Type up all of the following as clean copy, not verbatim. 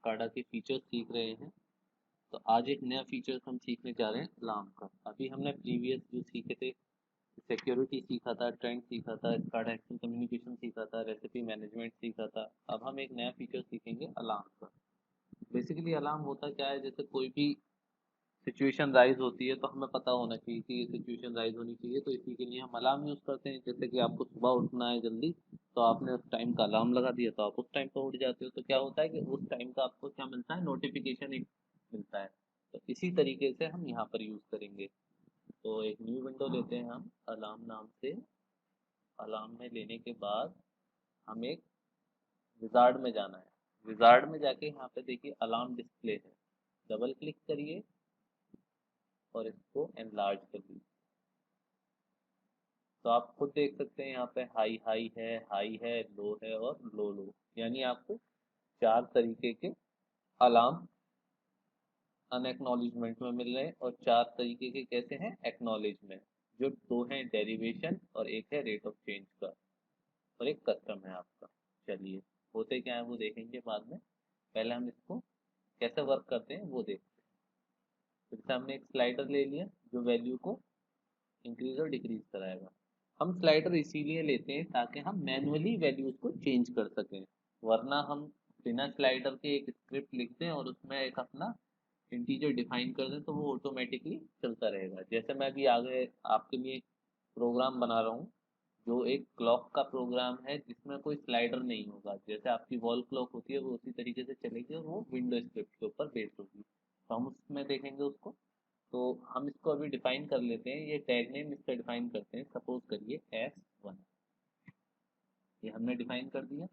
SCADA के features सीख रहे हैं। तो आज एक नया फीचर्स हम सीखने जा रहे हैं अलार्म का। अभी हमने प्रीवियस जो सीखे थे, सिक्योरिटी सीखा था, ट्रेंड सीखा था, स्काडा एक्शन कम्युनिकेशन सीखा था, रेसिपी मैनेजमेंट सीखा था। अब हम एक नया फीचर सीखेंगे अलार्म का। बेसिकली अलार्म होता क्या है, जैसे कोई भी सिचुएशन राइज होती है तो हमें पता होना चाहिए कि ये सिचुएशन राइज होनी चाहिए, तो इसी के लिए हम अलार्म यूज़ करते हैं। जैसे कि आपको सुबह उठना है जल्दी, तो आपने उस टाइम का अलार्म लगा दिया तो आप उस टाइम पर उठ जाते हो। तो क्या होता है कि उस टाइम का आपको क्या मिलता है, नोटिफिकेशन एक मिलता है। तो इसी तरीके से हम यहाँ पर यूज़ करेंगे। तो एक न्यू विंडो लेते हैं हम अलार्म नाम से। अलार्म में लेने के बाद हम एक विजार्ड में जाना है। विजार्ड में जाके यहाँ पे देखिए अलार्म डिस्प्ले है, डबल क्लिक करिए और इसको एनलार्ज कर लीजिए। तो आप खुद देख सकते हैं यहाँ पे हाई हाई है, लो है और लो लो। यानी आपको चार तरीके के अलार्म अनएक्नॉलेजमेंट में मिल रहे हैं और चार तरीके के कैसे हैं, एक्नॉलेजमेंट। जो दो हैं डेरिवेशन और एक है रेट ऑफ चेंज का और एक कस्टम है आपका। चलिए, होते क्या है वो देखेंगे बाद में। पहले हम इसको कैसे वर्क करते हैं वो देखते हैं। फिर से हमने एक स्लाइडर ले लिया जो वैल्यू को इंक्रीज और डिक्रीज कराएगा। हम स्लाइडर इसीलिए लेते हैं ताकि हम मैनुअली वैल्यूज को चेंज कर सकें। वरना हम बिना स्लाइडर के एक स्क्रिप्ट लिखते हैं और उसमें एक अपना इंटीजर डिफाइन कर दें तो वो ऑटोमेटिकली चलता रहेगा। जैसे मैं अभी आगे आपके लिए प्रोग्राम बना रहा हूँ जो एक क्लॉक का प्रोग्राम है जिसमें कोई स्लाइडर नहीं होगा। जैसे आपकी वॉल क्लॉक होती है वो उसी तरीके से चलेगी और वो विंडो स्क्रिप्ट के ऊपर बेस्ड होगी। तो हम उसमें देखेंगे उसको। तो हम इसको अभी डिफाइन कर लेते हैं। ये टैग नेम इसका डिफाइन करते हैं, सपोज करिए S1। ये हमने डिफाइन कर दिया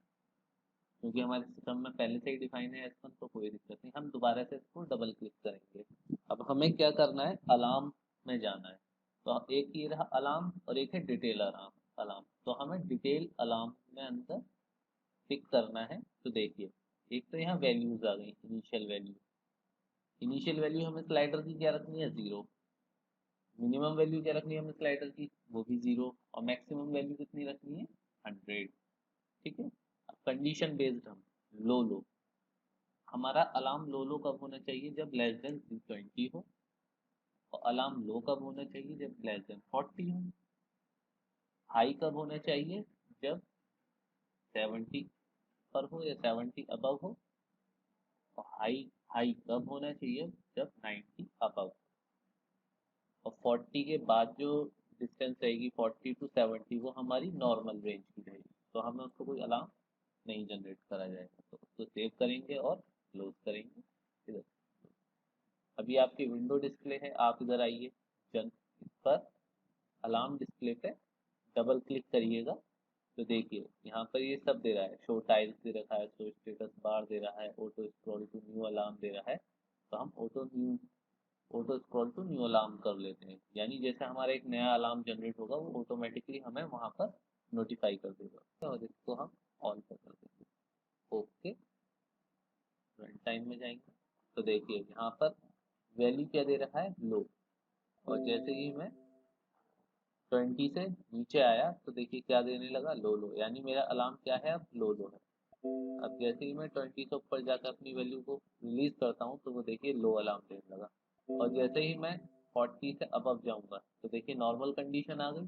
क्योंकि हमारे सिस्टम में पहले से ही डिफाइन है S1, तो कोई दिक्कत नहीं। हम दोबारा से इसको डबल क्लिक करेंगे। अब हमें क्या करना है, अलार्म में जाना है। तो एक ये रहा अलार्म और एक है डिटेल अलार्म। अलार्म तो हमें डिटेल अलार्म में अंदर पिक करना है। तो देखिए, एक तो यहाँ वैल्यूज आ गई, इनिशियल वैल्यू। इनिशियल वैल्यू हमें स्लाइडर की क्या रखनी है, 0। मिनिमम वैल्यू क्या रखनी है हमें स्लाइडर की, वो भी 0। और मैक्सिमम वैल्यू कितनी रखनी है, 100। ठीक है। अब कंडीशन बेस्ड हम लो लो, हमारा अलार्म लो लो कब होना चाहिए, जब लेस देन 20 हो। और अलार्म लो कब होना चाहिए, जब लेस देन 40 हो। हाई कब होना चाहिए, जब 70 पर हो या 70 अबव हो। और हाई हाई कब होना चाहिए, जब 90 अबव। और 40 के बाद जो डिस्टेंस रहेगी 40 to 70, वो हमारी नॉर्मल रेंज की रहेगी। तो हमें उसको कोई अलार्म नहीं जनरेट करा जाएगा। तो उसको सेव करेंगे और क्लोज करेंगे। इधर अभी आपकी विंडो डिस्प्ले है, आप इधर आइए, जन इस पर अलार्म डिस्प्ले पे डबल क्लिक करिएगा। तो देखिए यहाँ पर ये सब दे रहा है, शो टाइल्स दे रखा है, शो स्टेटस बार दे रहा है, auto scroll to new alarm दे रहा है। तो हम auto scroll to new alarm कर लेते हैं। यानी जैसे हमारा एक नया अलार्म जनरेट होगा वो ऑटोमेटिकली हमें वहाँ पर नोटिफाई कर देगा और इसको हम ऑन कर देंगे। ओके, रन टाइम में जाएंगे तो देखिए यहाँ पर वैल्यू क्या दे रखा है, लो। और जैसे ही मैं 20 से नीचे आया तो देखिए क्या देने लगा, लो लो। यानी मेरा अलार्म क्या है, अब लो लो है। अब जैसे ही मैं 20 से ऊपर जाकर अपनी वैल्यू को रिलीज करता हूँ तो वो देखिए लो अलार्म देने लगा। और जैसे ही मैं 40 से अबव जाऊंगा तो देखिए नॉर्मल कंडीशन आ गई।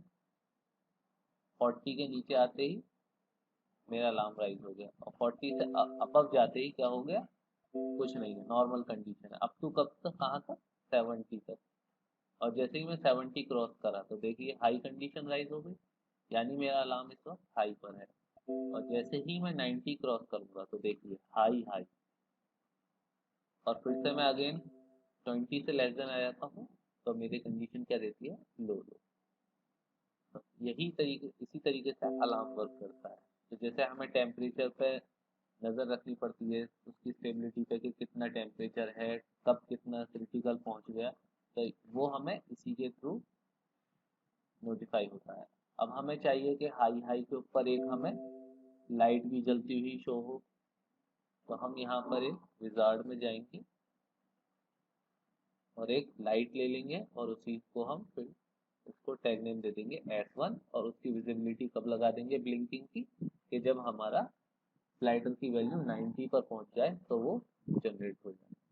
40 के नीचे आते ही मेरा अलार्म राइज हो गया और 40 से अबव जाते ही क्या हो गया, कुछ नहीं है, नॉर्मल कंडीशन है। अप टू कब तक, कहाँ तक, 70 तक। और जैसे ही मैं 70 क्रॉस करा तो देखिए हाई कंडीशन राइज हो गई। यानी मेरा अलार्म इस वक्त हाई पर है। और जैसे ही मैं 90 क्रॉस करूंगा तो देखिए हाई हाई। और फिर से मैं अगेन 20 से लेस देन आ जाता हूँ तो मेरी कंडीशन क्या देती है, लो लो। तो यही तरीके, इसी तरीके से अलार्म वर्क करता है। तो जैसे हमें टेम्परेचर पे नज़र रखनी पड़ती है, उसकी स्टेबिलिटी पे कि कितना टेम्परेचर है, कब कितना क्रिटिकल पहुंच गया, तो वो हमें इसी के थ्रू नोटिफाई होता है। अब हमें चाहिए कि हाई हाई के ऊपर एक हमें लाइट भी जलती हुई शो हो। तो हम यहाँ पर एक विजार्ड में जाएंगे और एक लाइट ले लेंगे और उसी को हम फिर उसको टैग नेम दे देंगे S1। और उसकी विजिबिलिटी कब लगा देंगे ब्लिंकिंग की, कि जब हमारा स्लाइडर की वैल्यू 90 पर पहुंच जाए तो वो जनरेट हो जाए।